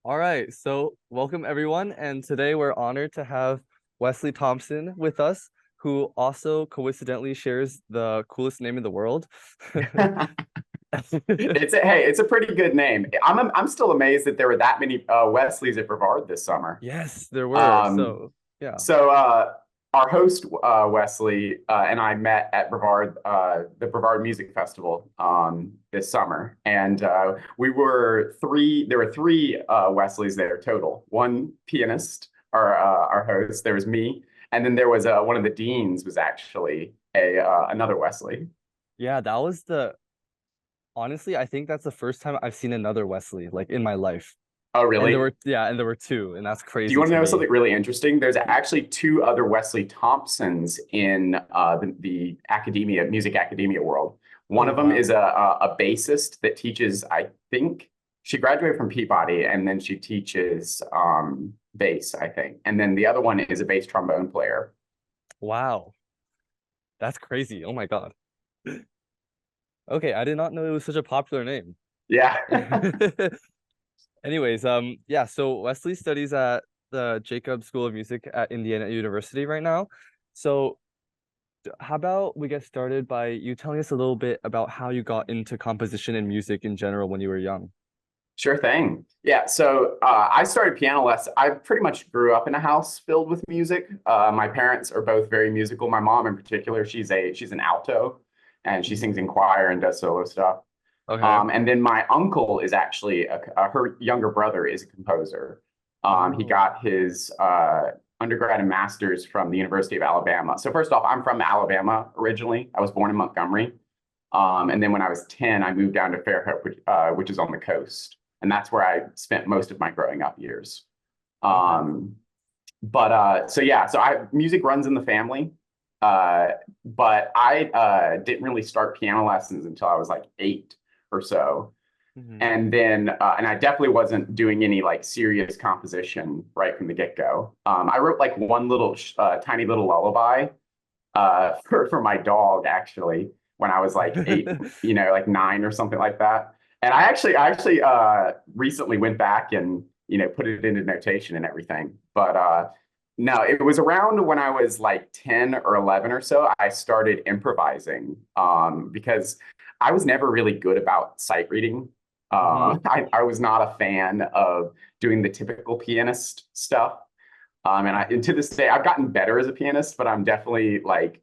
All right, so welcome everyone, and today we're honored to have Wesley Thompson with us, who also coincidentally shares the coolest name in the world. It's a pretty good name. I'm still amazed that there were that many Wesleys at Brevard this summer. Yes, there were. Um, So yeah. so our host Wesley and I met at Brevard, the Brevard Music Festival this summer, and we were three. There were three Wesleys there total. One pianist, our host. There was me, and then there was one of the deans was actually a another Wesley. Yeah, that was the honestly, I think that's the first time I've seen another Wesley like in my life. Oh, And there really? were yeah, and there were two, and that's Do you crazy want to to know me. something really interesting? There's actually two other Wesley Thompsons in the academia, music academia world. Oh One of them is wow. a bassist that teaches, I think she graduated from Peabody and then she teaches bass, I think. And then the other one is a bass trombone player. Wow. That's crazy. Oh my God. Okay, I did not know it was such a popular name. Yeah. Anyways, yeah, so Wesley studies at the Jacobs School of Music at Indiana University right now. So, how about we get started by you telling us a little bit about how you got into composition and music in general when you were young? Sure thing. Yeah, so I started piano lessons. I pretty much grew up in a house filled with music. My parents are both very musical. My mom, in particular, she's an alto, and she sings Mhm. in choir and does solo stuff. Okay. And then my uncle is actually her younger brother is a composer. He Oh. got his undergrad and master's from the University of Alabama. So first off, I'm from Alabama originally. I was born in Montgomery. And then when I was 10, I moved down to Fairhope, which is on the coast. And that's where I spent most of my growing up years. Okay. Um, so yeah, so I music runs in the family. But I didn't really start piano lessons until I was like 8 or so. Hmm. And I definitely wasn't doing any like serious composition right from the get-go. I wrote like one little tiny little lullaby for my dog actually when I was like 8, like 9 or something like that. And I actually recently went back and put it into notation and everything. But no, it was around when I was like 10 or 11 or so, I started improvising because I was never really good about sight reading. Hmm. I was not a fan of doing the typical pianist stuff. And to this day, I've gotten better as a pianist, but I'm definitely like,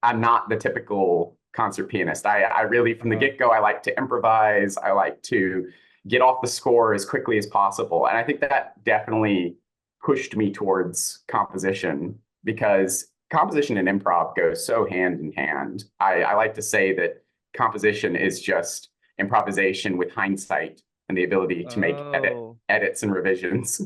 I'm not the typical concert pianist. I really, from the Uh, get go, I like to improvise. I like to get off the score as quickly as possible. And I think that definitely pushed me towards composition because composition and improv go so hand in hand. I like to say that composition is just improvisation with hindsight and the ability to make oh. edits and revisions.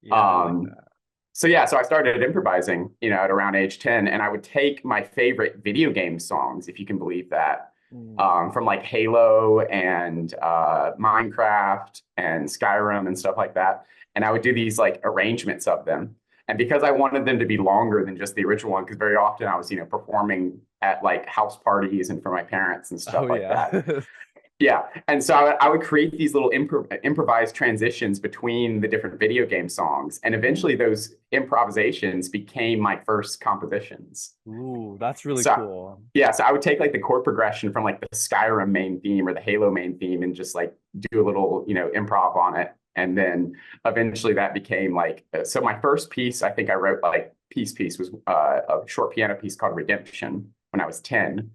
Yeah, I like Um, that. so yeah, so I started improvising, at around age 10, and I would take my favorite video game songs, if you can believe that, Mm. from like Halo and Minecraft and Skyrim and stuff like that. And I would do these like arrangements of them. And because I wanted them to be longer than just the original one, because very often I was, performing at like house parties and for my parents and stuff Oh like yeah. that. Yeah. And so I would create these little improvised transitions between the different video game songs. And eventually Ooh. those improvisations became my first compositions. Ooh, that's really So, cool. yeah, so I would take like the chord progression from like the Skyrim main theme or the Halo main theme and just like do a little, improv on it. And then eventually that became like, so my first piece, I think I wrote like piece was a short piano piece called Redemption when I was 10,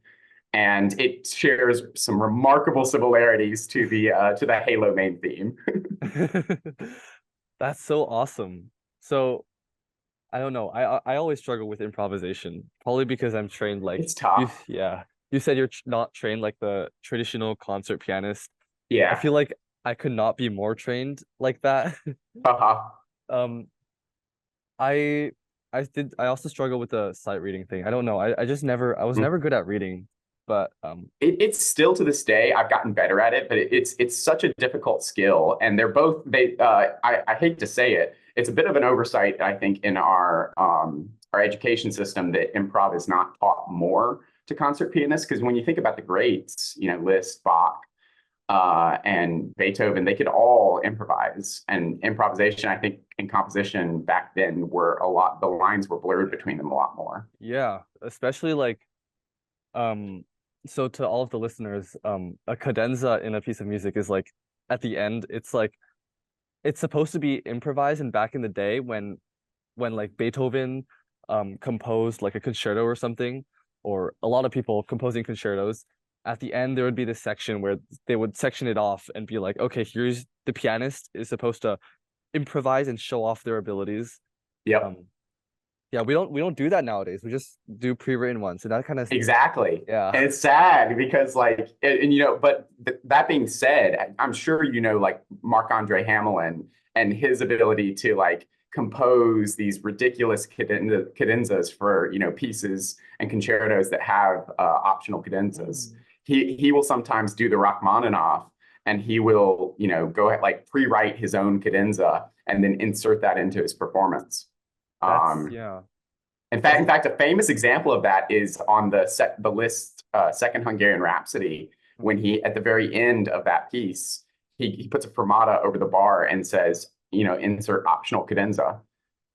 and it shares some remarkable similarities to the Halo main theme. That's so awesome. So I don't know. I always struggle with improvisation, probably because I'm trained like It's you. tough. Yeah, you said you're not trained like the traditional concert pianist. I Yeah. feel like I could not be more trained like that. Uh-huh. Um, I I also struggle with the sight reading thing. I don't know. I just never I was never good at reading, but It's still to this day, I've gotten better at it, but it's such a difficult skill. And they're both I hate to say it, it's a bit of an oversight, I think, in our education system that improv is not taught more to concert pianists. Because when you think about the greats, Liszt, Bach, and Beethoven, they could all improvise. And improvisation, I think, and composition back then were the lines were blurred between them a lot more. Yeah, especially like um so to all of the listeners, a cadenza in a piece of music is like at the end, it's like it's supposed to be improvised, and back in the day when like Beethoven composed like a concerto or something, or a lot of people composing concertos, at the end there would be this section where they would section it off and be like, okay, here's the pianist is supposed to improvise and show off their abilities. Yep. Um, yeah, we don't do that nowadays. We just do pre-written ones. And that kind of Exactly. yeah. And it's sad because like but that being said, I'm sure like Marc-Andre Hamelin and his ability to like compose these ridiculous cadenzas for pieces and concertos that have optional cadenzas. Mm. He will sometimes do the Rachmaninoff, and he will go ahead, like pre-write his own cadenza and then insert that into his performance. That's Um, yeah. in fact, That's in fact, a famous example of that is on the Liszt Second Hungarian Rhapsody, when he, at the very end of that piece, he puts a fermata over the bar and says, insert optional cadenza.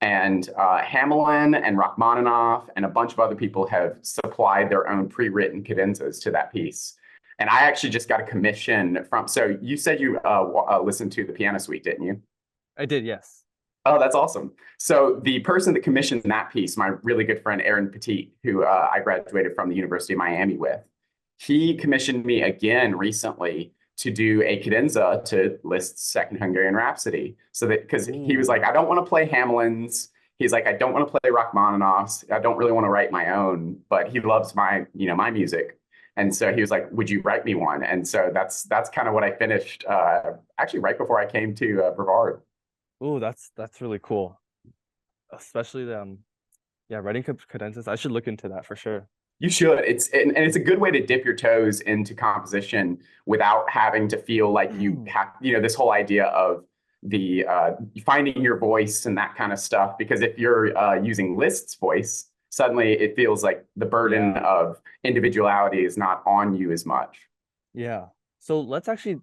And Hamelin and Rachmaninoff and a bunch of other people have supplied their own pre-written cadenzas to that piece. And I actually just got a commission from. So you said you listened to the Piano Suite, didn't you? I did, yes. Oh, that's awesome. So the person that commissioned that piece, my really good friend Aaron Petit, who I graduated from the University of Miami with, he commissioned me again recently to do a cadenza to Liszt's Second Hungarian Rhapsody. So that because he was like, Ooh. I don't want to play Hamelin's. He's like, I don't want to play Rachmaninoff's. I don't really want to write my own, but he loves my music. And so he was like, "Would you write me one?" And so that's kind of what I finished actually right before I came to Brevard. Ooh, that's really cool. Especially the yeah, writing cadenzas. I should look into that for sure. You should. And it's a good way to dip your toes into composition without having to feel like you have, this whole idea of the finding your voice and that kind of stuff. Because if you're using Liszt's voice, suddenly it feels like the burden Yeah. of individuality is not on you as much. Yeah. So let's actually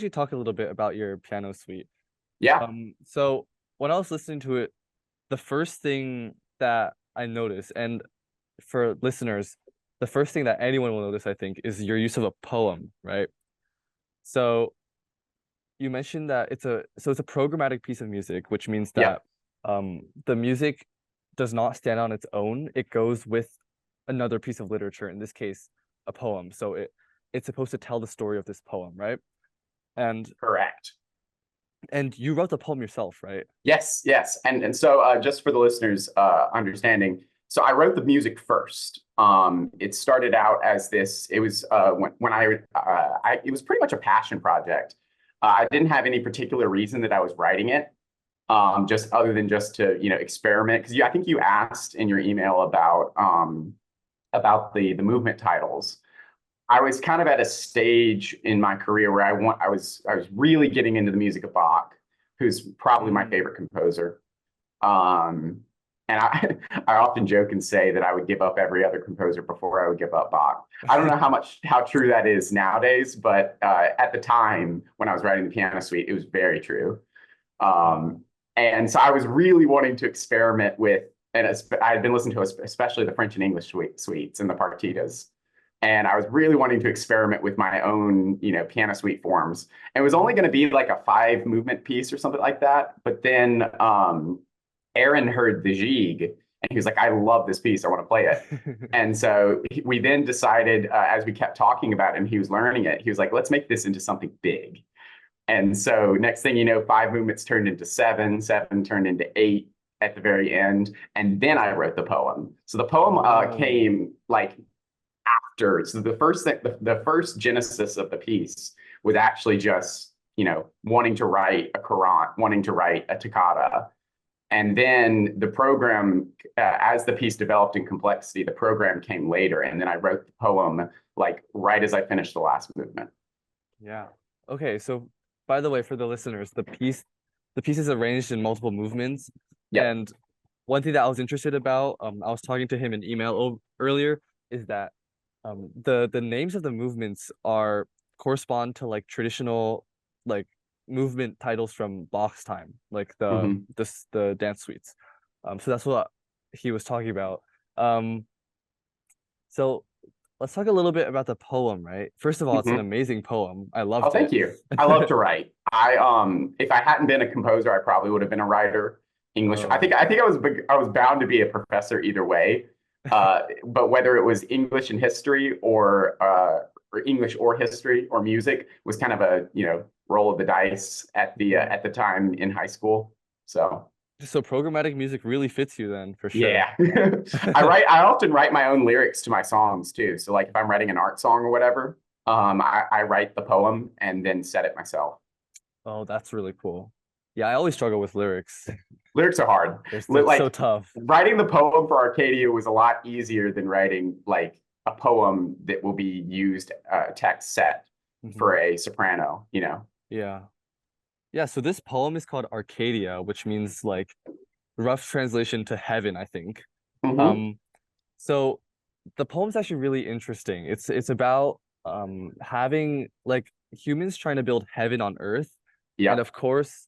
talk a little bit about your piano suite. Yeah. So when I was listening to it, the first thing that I noticed, and for listeners, the first thing that anyone will notice, I think, is your use of a poem, right? So you mentioned that it's a programmatic piece of music, which means Yeah. that the music does not stand on its own. It goes with another piece of literature, in this case, a poem. So it's supposed to tell the story of this poem, right? And Correct. and you wrote the poem yourself, right? Yes, yes. And so just for the listeners understanding, so I wrote the music first. It started out as this, it was when it was pretty much a passion project. I didn't have any particular reason that I was writing it, just other than just to, experiment. Because I think you asked in your email about the movement titles. I was kind of at a stage in my career where I was really getting into the music of Bach, who's probably my Mm. favorite composer. Um, and I often joke and say that I would give up every other composer before I would give up Bach. I don't know how true that is nowadays, but at the time when I was writing the Piano Suite, it was very true. Wow. And so I was really wanting to experiment with, and I had been listening to especially the French and English suites and the partitas. And I was really wanting to experiment with my own, piano suite forms. And it was only going to be like a 5 movement piece or something like that. But then Aaron heard the Jig, and he was like, "I love this piece. I want to play it." And so we then decided, as we kept talking about it and he was learning it, he was like, "Let's make this into something big." And so next thing you know, 5 movements turned into 7, 7 turned into 8 at the very end. And then I wrote the poem. So the poem Oh. came like after. So the first genesis of the piece was actually just, wanting to write a Quran, wanting to write a toccata. And then the program, as the piece developed in complexity, the program came later. And then I wrote the poem like right as I finished the last movement. Yeah. Okay, so by the way, for the listeners, the piece is arranged in multiple movements. Yep. And one thing that I was interested about, I was talking to him in email earlier, is that the names of the movements are correspond to like traditional like movement titles from box time, like Hmm. the dance suites. So that's what he was talking about. Um, so let's talk a little bit about the poem, right? First of all, it's an Hmm. amazing poem. I Oh, loved thank it. you. I love to write. If I hadn't been a composer, I probably would have been a writer. English. Oh, I was bound to be a professor either way. But whether it was English and history or English or history or music was kind of a, roll of the dice mhm. at the time in high school. So So programmatic music really fits you then for sure. yeah. I often write my own lyrics to my songs too. So like if I'm writing an art song or whatever, I write the poem and then set it myself. Oh, that's really cool. Yeah, I always struggle with lyrics. Lyrics are hard. They're so Like tough. writing the poem for Arcadia was a lot easier than writing like a poem that will be used text set Hmm. for a soprano. Yeah. Yeah, so this poem is called Arcadia, which means like rough translation to heaven, I think. Hmm. Um, so the poem's actually really interesting. It's about having like humans trying to build heaven on earth. And Yep. of course,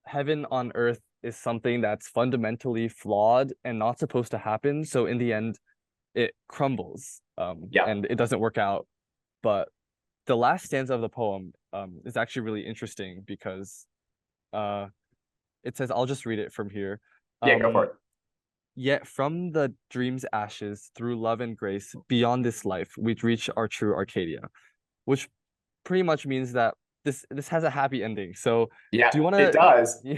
heaven on earth is something that's fundamentally flawed and not supposed to happen. So in the end, it crumbles, Yep. and it doesn't work out. But the last stanza of the poem is actually really interesting because uh, it says, I'll just read it from here. Yeah, go for Um, it. Yet from the dream's ashes, through love and grace, beyond this life, we'd reach our true Arcadia, which pretty much means that this has a happy ending. So Yeah, do you want it to does. do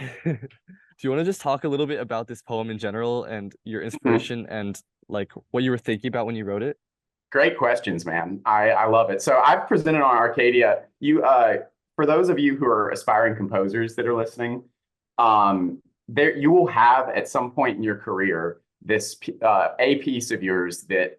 you want to just talk a little bit about this poem in general and your Mhm. inspiration and like what you were thinking about when you wrote it? Great questions, man. I love it. So I've presented on Arcadia. For those of you who are aspiring composers that are listening, there you will have at some point in your career this a piece of yours that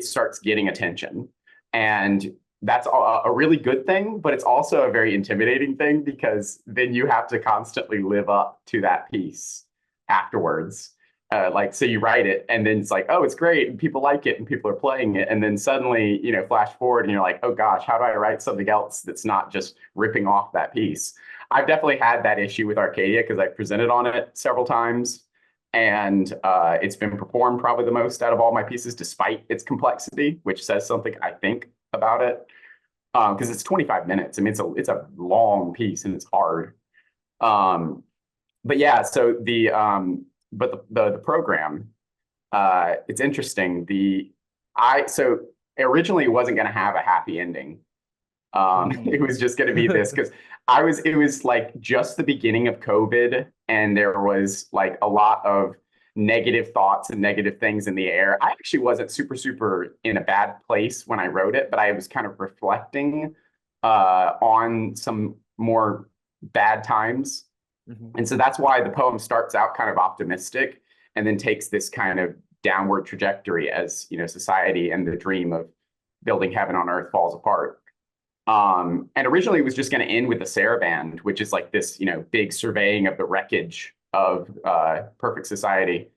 starts getting attention, and that's a really good thing. But it's also a very intimidating thing because then you have to constantly live up to that piece afterwards. Like, so you write it and then it's like, oh, it's great and people like it and people are playing it, and then suddenly flash forward and you're like, oh gosh, how do I write something else that's not just ripping off that piece? I've definitely had that issue with Arcadia because I've presented on it several times, and it's been performed probably the most out of all my pieces despite its complexity, which says something, I think, about it, because it's 25 minutes. I mean, it's a long piece and it's hard. um, but yeah, so the program, it's interesting. I so originally it wasn't going to have a happy ending. It Mhm. was just going to be this because it was like just the beginning of COVID, and there was like a lot of negative thoughts and negative things in the air. I actually wasn't super in a bad place when I wrote it, but I was kind of reflecting on some more bad times, Mhm. and so that's why the poem starts out kind of optimistic and then takes this kind of downward trajectory as, society and the dream of building heaven on earth falls apart. And originally it was just going to end with the Saraband, which is like this, big surveying of the wreckage of perfect society,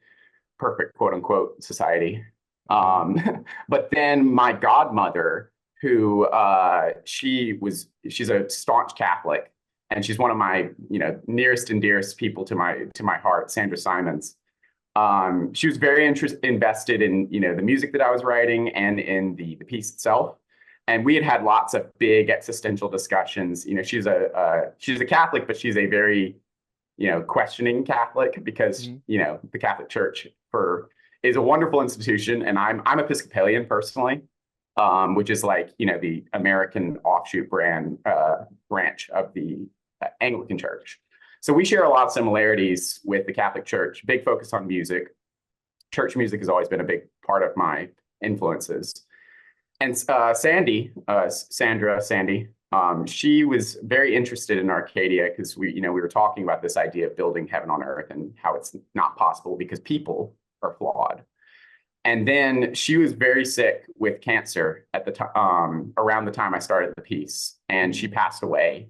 perfect quote unquote society. Okay. But then my godmother, who she's a staunch Catholic, and she's one of my nearest and dearest people to my heart, Sandra Simons. She was very invested in the music that I was writing and in the piece itself. And we had lots of big existential discussions. She's a Catholic, but she's a very questioning Catholic because Mhm. the Catholic Church for is a wonderful institution, and I'm Episcopalian personally, which is like the American offshoot branch of the Anglican Church. So we share a lot of similarities with the Catholic Church. Big focus on music. Church music has always been a big part of my influences. And Sandy, she was very interested in Arcadia because we were talking about this idea of building heaven on earth and how it's not possible because people are flawed. And then she was very sick with cancer at the time, around the time I started the piece, and she Mhm. passed away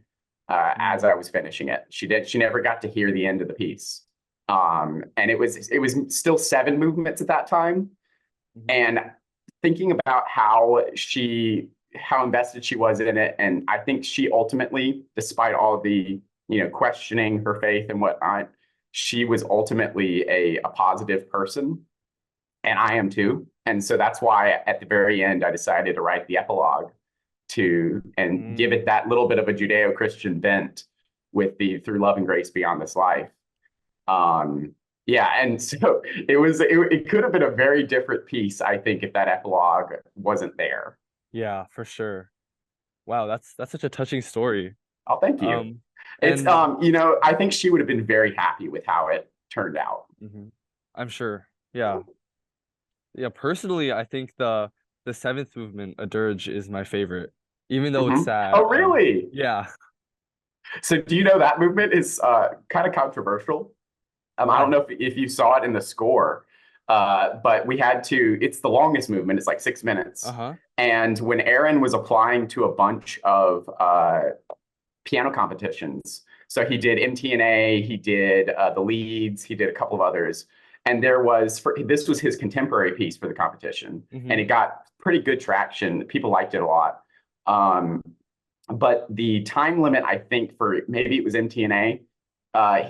as I Mhm. was finishing it. She never got to hear the end of the piece, and it was still 7 movements at that time, Mhm. and thinking about how how invested she was in it. And I think she ultimately, despite all the, questioning her faith and whatnot, she was ultimately a positive person. And I am too. And so that's why at the very end, I decided to write the epilogue and give it Mm. that little bit of a Judeo-Christian bent with the through love and grace beyond this life. Um, yeah, and so it could have been a very different piece, I think, if that epilogue wasn't there. Yeah, for sure. Wow, that's such a touching story. Oh, thank you. Um, It's and I think she would have been very happy with how it turned out. mhm, I'm sure. Yeah. Yeah, personally, I think the seventh movement, A Dirge, is my favorite, even though it's sad. Oh, really? Yeah. So do you know that movement is kind of controversial? I don't Why? know if you saw it in the score, but we had to, it's the longest movement, it's like 6 minutes. Uh-huh. And when Aaron was applying to a bunch of piano competitions, so he did MTNA, he did the leads, he did a couple of others. And this was his contemporary piece for the competition. And Hmm. it got pretty good traction. People liked it a lot. Um, but the time limit, I think, for maybe it was MTNA,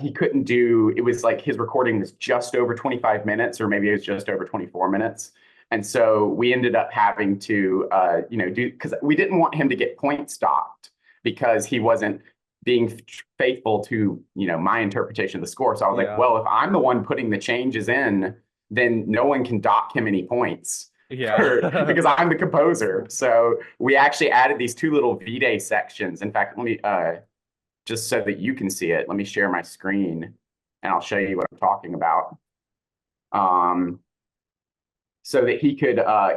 he couldn't do, it was like his recording was just over 25 minutes, or maybe it was just over 24 minutes. And so we ended up having to, because we didn't want him to get point stopped because he wasn't being faithful to, my interpretation of the score. So I was like, Yeah. well, if I'm the one putting the changes in, then no one can dock him any points Yeah. because I'm the composer. So we actually added these two little V-Day sections. In fact, let me just so that you can see it, let me share my screen and I'll show you what I'm talking about. Um, so that he could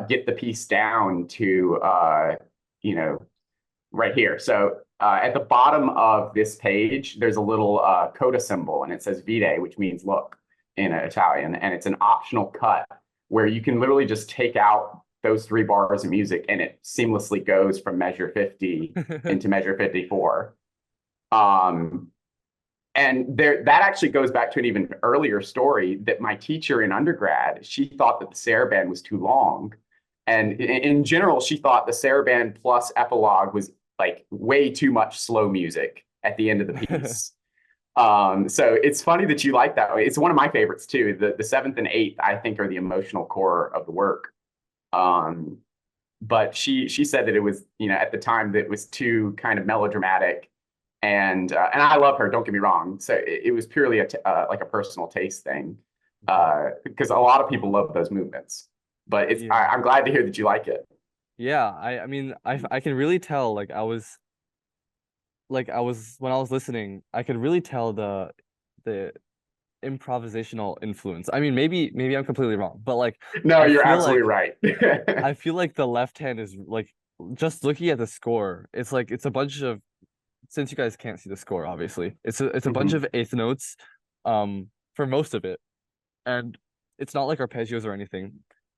get the piece down to, right here. So at the bottom of this page, there's a little coda symbol and it says Vide, which means look in Italian. And it's an optional cut where you can literally just take out those 3 bars of music and it seamlessly goes from measure 50 into measure 54. Um, and that actually goes back to an even earlier story that my teacher in undergrad, she thought that the saraband was too long. And in general, she thought the saraband plus epilogue was like way too much slow music at the end of the piece. So it's funny that you like that way. It's one of my favorites too. The seventh and eighth, I think, are the emotional core of the work. Um, but she said that it was, at the time that it was too kind of melodramatic, and I love her. Don't get me wrong. So it was purely like a personal taste thing, because a lot of people love those movements. But Yeah. I'm glad to hear that you like it. Yeah, I mean I can really tell I was when I was listening, I could really tell the improvisational influence. I mean, maybe I'm completely wrong, but like No, I you're feel absolutely like right. I feel like the left hand is like just looking at the score, it's like it's a bunch of, since you guys can't see the score, obviously, it's a bunch Mhm. of eighth notes, for most of it, and it's not like arpeggios or anything.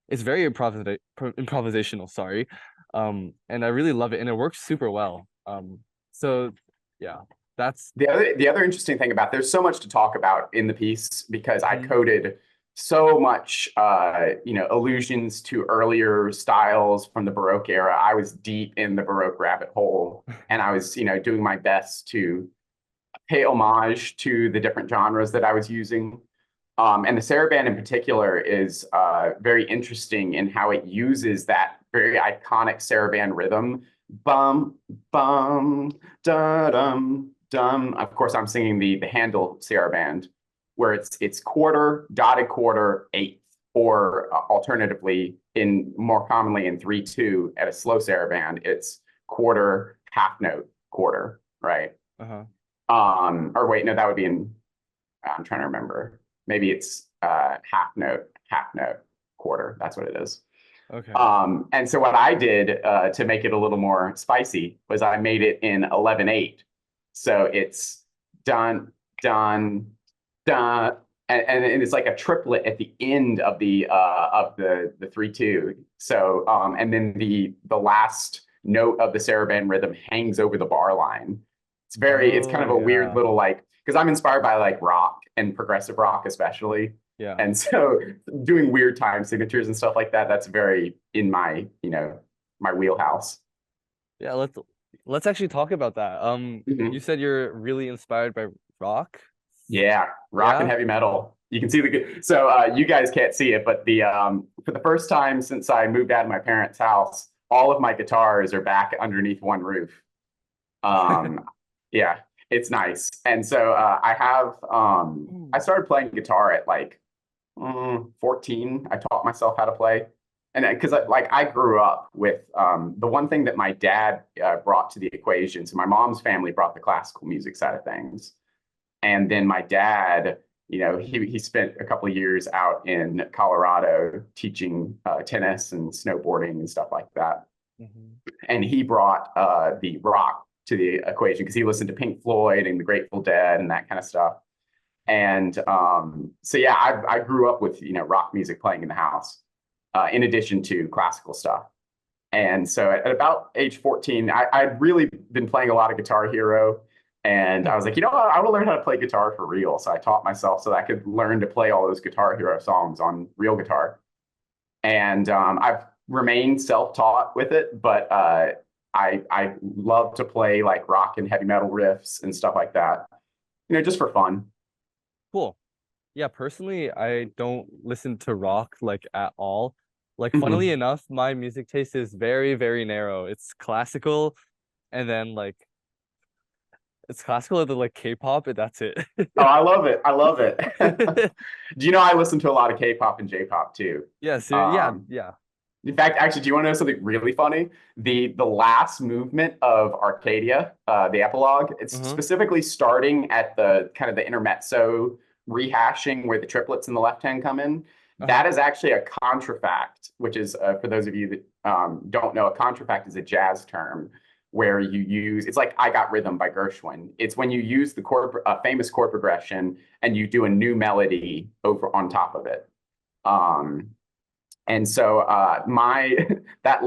It's very improvisational, sorry, and I really love it, and it works super well. So yeah, that's. The other interesting thing about there's so much to talk about in the piece because I Mhm. coded so much allusions to earlier styles from the Baroque era. I was deep in the Baroque rabbit hole and I was doing my best to pay homage to the different genres that I was using. And the saraband in particular is very interesting in how it uses that very iconic saraband rhythm. Bum, bum, da dum, dum. Of course, I'm singing the Handel saraband, where it's quarter, dotted quarter, eighth, or alternatively, in more commonly in 3/2 at a slow saraband, it's quarter, half note, quarter, right? Uh-huh. Or wait, no, that would be in, I'm trying to remember. Maybe it's half note, quarter. That's what it is. Okay. And so what I did to make it a little more spicy was I made it in 11/8. So it's dun, dun, dun, and it's like a triplet at the end of the 3/2. So and then the last note of the saraband rhythm hangs over the bar line. It's kind Oh of a weird yeah. little like, because I'm inspired by like rock and progressive rock especially. Yeah. And so doing weird time signatures and stuff like that, that's very in my, my wheelhouse. Yeah, let's actually talk about that. You Mhm. said you're really inspired by rock. Yeah, rock and Yeah. heavy metal. You can see so you guys can't see it, but the for the first time since I moved out of my parents' house, all of my guitars are back underneath one roof. Um, yeah, it's nice. And so I Mm. started playing guitar at like 14. I taught myself how to play. And because like I grew up with the one thing that my dad brought to the equation. So my mom's family brought the classical music side of things. And then my dad, he spent a couple of years out in Colorado teaching tennis and snowboarding and stuff like that. Mhm. And he brought the rock to the equation because he listened to Pink Floyd and the Grateful Dead and that kind of stuff. And so yeah, I grew up with rock music playing in the house, in addition to classical stuff. And so at about age 14, I'd really been playing a lot of Guitar Hero. And I was like, I want to learn how to play guitar for real. So I taught myself so that I could learn to play all those Guitar Hero songs on real guitar. And I've remained self-taught with it, but I love to play like rock and heavy metal riffs and stuff like that, just for fun. Cool. Yeah, personally, I don't listen to rock like at all. Like, funnily Mhm. enough, my music taste is very, very narrow. It's classical, and then like it's classical and then like K-pop, and that's it. Oh, I love it. I love it. Do you know I listen to a lot of K-pop and J-pop too? Yeah, yeah, Um, yeah. in fact, actually, do you want to know something really funny? The last movement of Arcadia, the epilogue, it's Uh-huh. specifically starting at the kind of the intermezzo rehashing where the triplets in the left hand come in. Uh-huh. That is actually a contrafact, which is for those of you that don't know, a contrafact is a jazz term where you use it's like I Got Rhythm by Gershwin. It's when you use the famous chord progression and you do a new melody over on top of it. Um, and so my that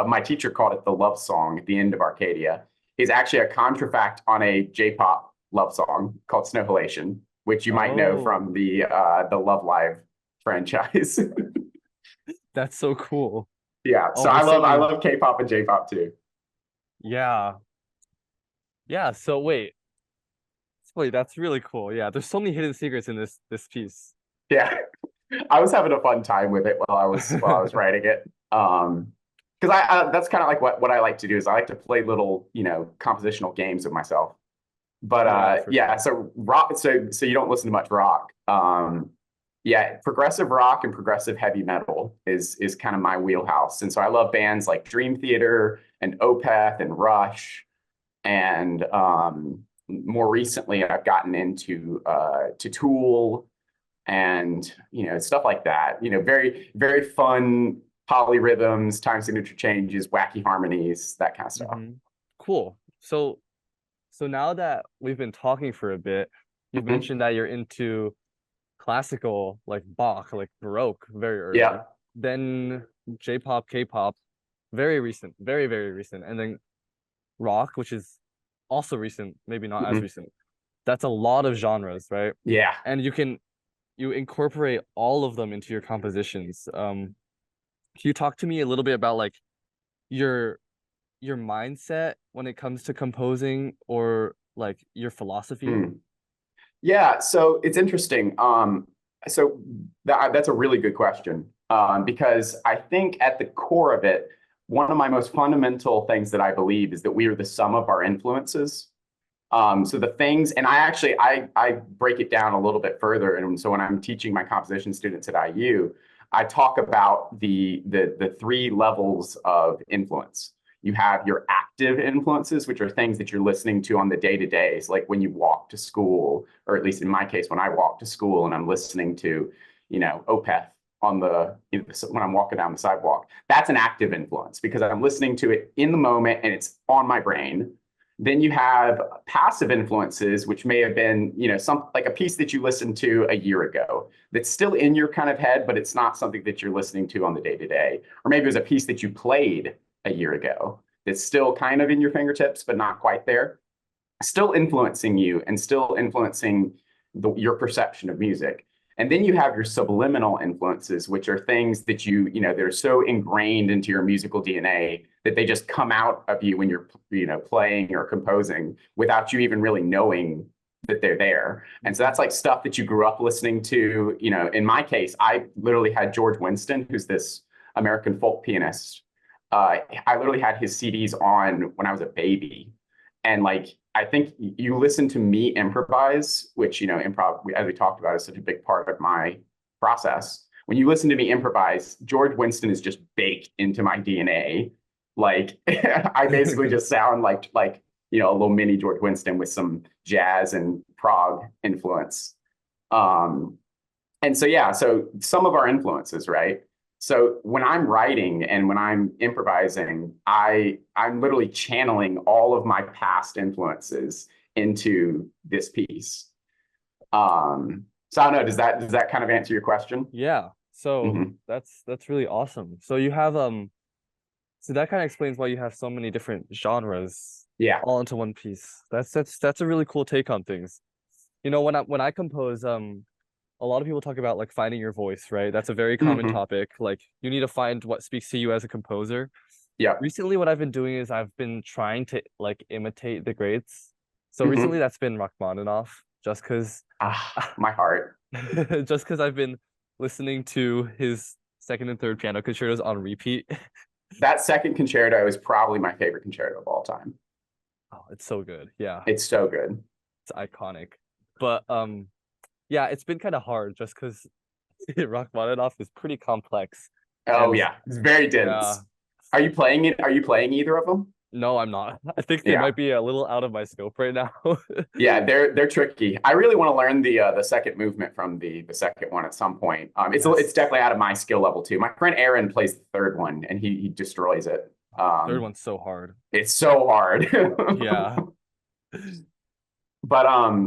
my teacher called it the love song at the end of Arcadia is actually a contrafact on a J-pop love song called Snowhalation, which you might know Oh, from the Love Live franchise. that's so cool. Yeah, Oh, so there's so I many. love K-pop and J-pop too. Yeah. Yeah, so wait, that's really cool. Yeah, there's so many hidden secrets in this piece. Yeah, I was having a fun time with it while I was writing it. Because that's kind of like what I like to do is I like to play little compositional games with myself. But Yeah, for yeah, sure. so rock, so you don't listen to much rock. Yeah, progressive rock and progressive heavy metal is kind of my wheelhouse. And so I love bands like Dream Theater and Opeth and Rush. And more recently, I've gotten into to Tool and stuff like that. Very very fun polyrhythms, time signature changes, wacky harmonies, that kind of stuff. Hmm. Cool. So now that we've been talking for a bit, you've Mhm. mentioned that you're into classical, like Bach, like Baroque, very early. Yeah. Then J-pop, K-pop, very recent, very, very recent. And then rock, which is also recent, maybe not as Mhm. recent. That's a lot of genres, right? Yeah. And you incorporate all of them into your compositions. Can you talk to me a little bit about like your your mindset when it comes to composing or like your philosophy? Mm. Yeah, so it's interesting. So that's a really good question, because I think at the core of it, one of my most fundamental things that I believe is that we are the sum of our influences. So the things, and I break it down a little bit further. And so when I'm teaching my composition students at IU, I talk about the three levels of influence. You have your active influences, which are things that you're listening to on the day to days, like when you walk to school, or at least in my case, when I walk to school and I'm listening to, Opeth on when I'm walking down the sidewalk. That's an active influence because I'm listening to it in the moment and it's on my brain. Then you have passive influences, which may have been, some like a piece that you listened to a year ago that's still in your kind of head, but it's not something that you're listening to on the day to day. Or maybe it was a piece that you played a year ago that's still kind of in your fingertips, but not quite there, still influencing you and still influencing your perception of music. And then you have your subliminal influences, which are things that they're so ingrained into your musical DNA that they just come out of you when you're, playing or composing without you even really knowing that they're there. And so that's like stuff that you grew up listening to. In my case, I literally had George Winston, who's this American folk pianist. I literally had his CDs on when I was a baby. And like, I think you listen to me improvise, which, improv, as we talked about, is such a big part of my process. When you listen to me improvise, George Winston is just baked into my DNA. Like, I basically just sound like a little mini George Winston with some jazz and prog influence. And so, yeah, so some of our influences, right? So when I'm writing and when I'm improvising, I'm literally channeling all of my past influences into this piece. So I don't know, does that kind of answer your question? Yeah. So that's really awesome. So you have so that kind of explains why you have so many different genres Yeah. all into one piece. That's a really cool take on things. When I compose, a lot of people talk about like finding your voice, right? That's a very common topic. Like you need to find what speaks to you as a composer. Yeah. Recently, what I've been doing is I've been trying to like imitate the greats. So recently that's been Rachmaninoff, just because my heart. just because I've been listening to his second and third piano concertos on repeat. That second concerto is probably my favorite concerto of all time. Oh, it's so good. Yeah. It's so good. It's iconic. But yeah, it's been kind of hard just because Rachmaninoff is pretty complex. Oh And yeah, it's very dense. yeah, Are you playing it? Are you playing either of them? no, I'm not. I think they Yeah. might be a little out of my scope right now. Yeah, they're tricky. I really want to learn the second movement from the second one at some point. It's definitely out of my skill level too. My friend Aaron plays the third one and he destroys it. Third one's so hard. It's so hard. Yeah. But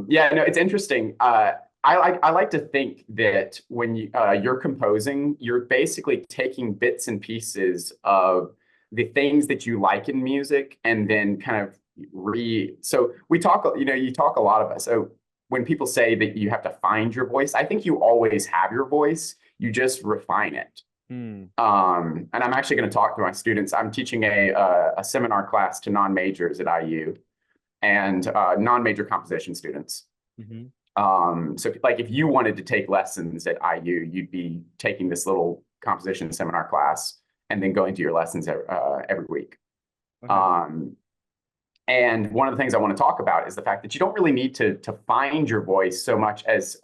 yeah, no, it's interesting. I like to think that when you're composing, you're basically taking bits and pieces of the things that you like in music and then kind of so we talk, you talk a lot about, so when people say that you have to find your voice, I think you always have your voice, you just refine it. And I'm actually going to talk to my students. I'm teaching a seminar class to non-majors at IU and non-major composition students. So like if you wanted to take lessons at IU, you'd be taking this little composition seminar class and then going to your lessons every week. Okay. And one of the things I want to talk about is the fact that you don't really need to find your voice so much as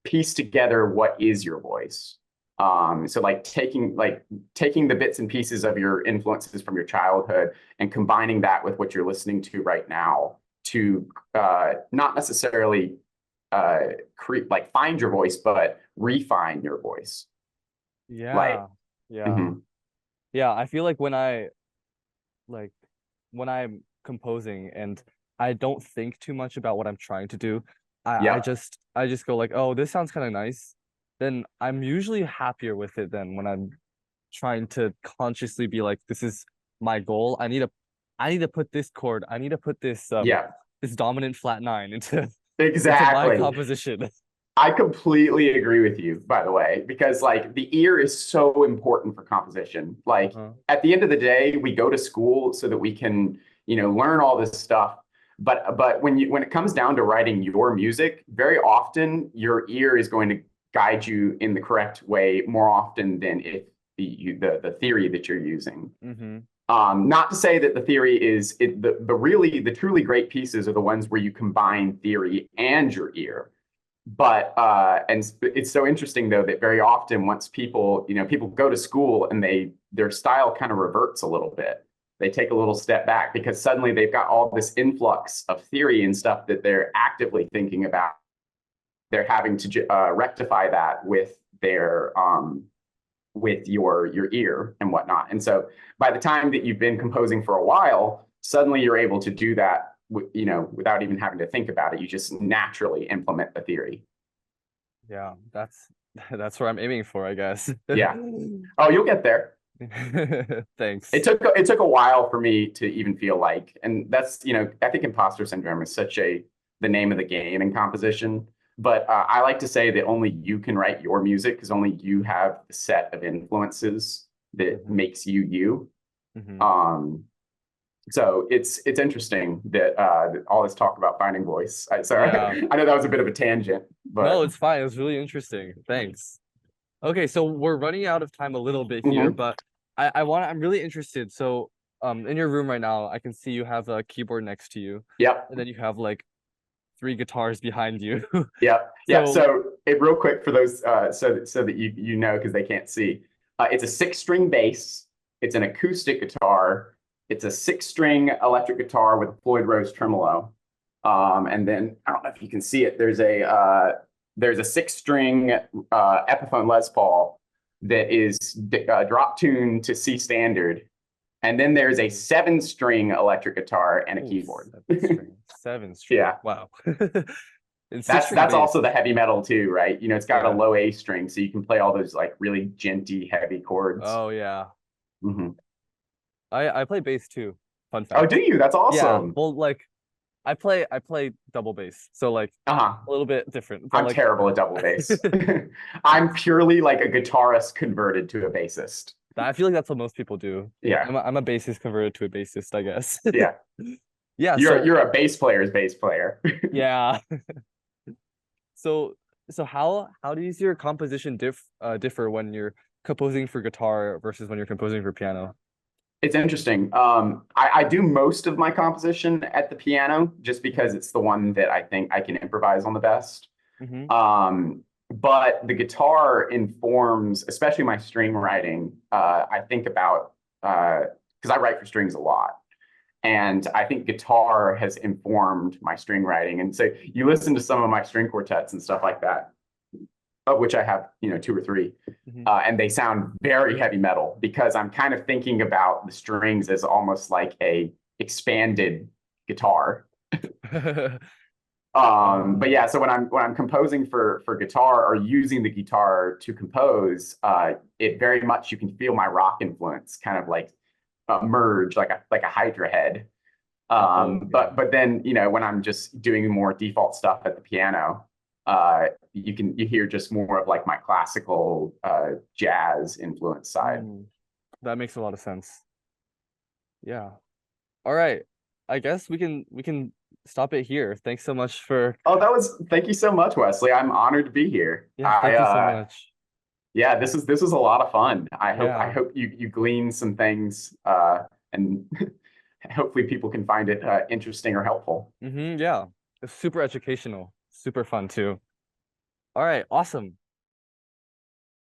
piece together what is your voice. So like taking the bits and pieces of your influences from your childhood and combining that with what you're listening to right now to not necessarily find your voice, but refine your voice. Yeah. Yeah, I feel like when I'm composing and I don't think too much about what I'm trying to do, I just go like, oh, this sounds kind of nice. Then I'm usually happier with it than when I'm trying to consciously be like, this is my goal. I need to put this chord. I need to put this this dominant flat nine into my composition. I completely agree with you, by the way, because like the ear is so important for composition. Like at the end of the day, we go to school so that we can, learn all this stuff. But when it comes down to writing your music, very often your ear is going to guide you in the correct way more often than if the theory that you're using. Not to say that the theory is the truly great pieces are the ones where you combine theory and your ear. But and it's so interesting though that very often once people go to school and their style kind of reverts a little bit. They take a little step back because suddenly they've got all this influx of theory and stuff that they're actively thinking about. They're having to rectify that with their with your ear and whatnot. And so by the time that you've been composing for a while, suddenly you're able to do that, without even having to think about it. You just naturally implement the theory. Yeah, that's where I'm aiming for, I guess. Yeah. Oh, you'll get there. Thanks. It took a while for me to even feel like, and that's, I think imposter syndrome is such the name of the game in composition. But I like to say that only you can write your music because only you have the set of influences that Mm-hmm. makes you you. Mm-hmm. Um, so it's interesting that all this talk about finding voice. Yeah. Sorry, I know that was a bit of a tangent, No, but it's fine. It was really interesting. Thanks. Okay, so we're running out of time a little bit here, mhm. but I'm really interested. So, in your room right now, I can see you have a keyboard next to you, Yep. and then you have like three guitars behind you. Yep. Yeah. So, So real quick for those, so that you know because they can't see, it's a 6 string bass. It's an acoustic guitar. It's a 6 string electric guitar with a Floyd Rose tremolo. And then I don't know if you can see it. There's a 6 string Epiphone Les Paul that is drop tuned to C standard. And then there's a 7 string electric guitar and a oh, keyboard. seven string, seven string. Yeah. Wow. And six That's string that's bass. also the heavy metal too, right? You know, it's got a Yeah. low A string, so you can play all those like really genty, heavy chords. Oh yeah. Hmm. I play bass too. Fun Oh, fact. do you? That's Yeah. awesome. Well, like I play double bass, so like Uh-huh. a little bit different, but I'm like terrible at double bass. I'm that's purely like a guitarist converted to a bassist. I feel like that's what most people do. Yeah, I'm a bassist converted to a bassist, I guess. yeah. Yeah, You're a bass player's bass player. yeah. So how does your composition differ when you're composing for guitar versus when you're composing for piano? It's interesting. I do most of my composition at the piano just because it's the one that I think I can improvise on the best. Mm-hmm. But the guitar informs, especially my string writing. I think about because I write for strings a lot, and I think guitar has informed my string writing. And so you listen to some of my string quartets and stuff like that, of which I have, 2 or 3, and they sound very heavy metal because I'm kind of thinking about the strings as almost like a expanded guitar. Mm-hmm. But yeah, so when I'm composing for guitar or using the guitar to compose, it very much you can feel my rock influence kind of like merge like a Hydra head. Oh yeah. But then when I'm just doing more default stuff at the piano, you hear just more of like my classical jazz influence side. Mm, that makes a lot of sense. Yeah. All right. I guess we can stop it here. Thanks so much for Oh, thank you so much, Wesley. I'm honored to be here. yeah, thank you so much. Yeah, this was a lot of fun. I Yeah. hope you glean some things and hopefully people can find it interesting or helpful. Yeah. It's super educational, super fun too. All right, awesome.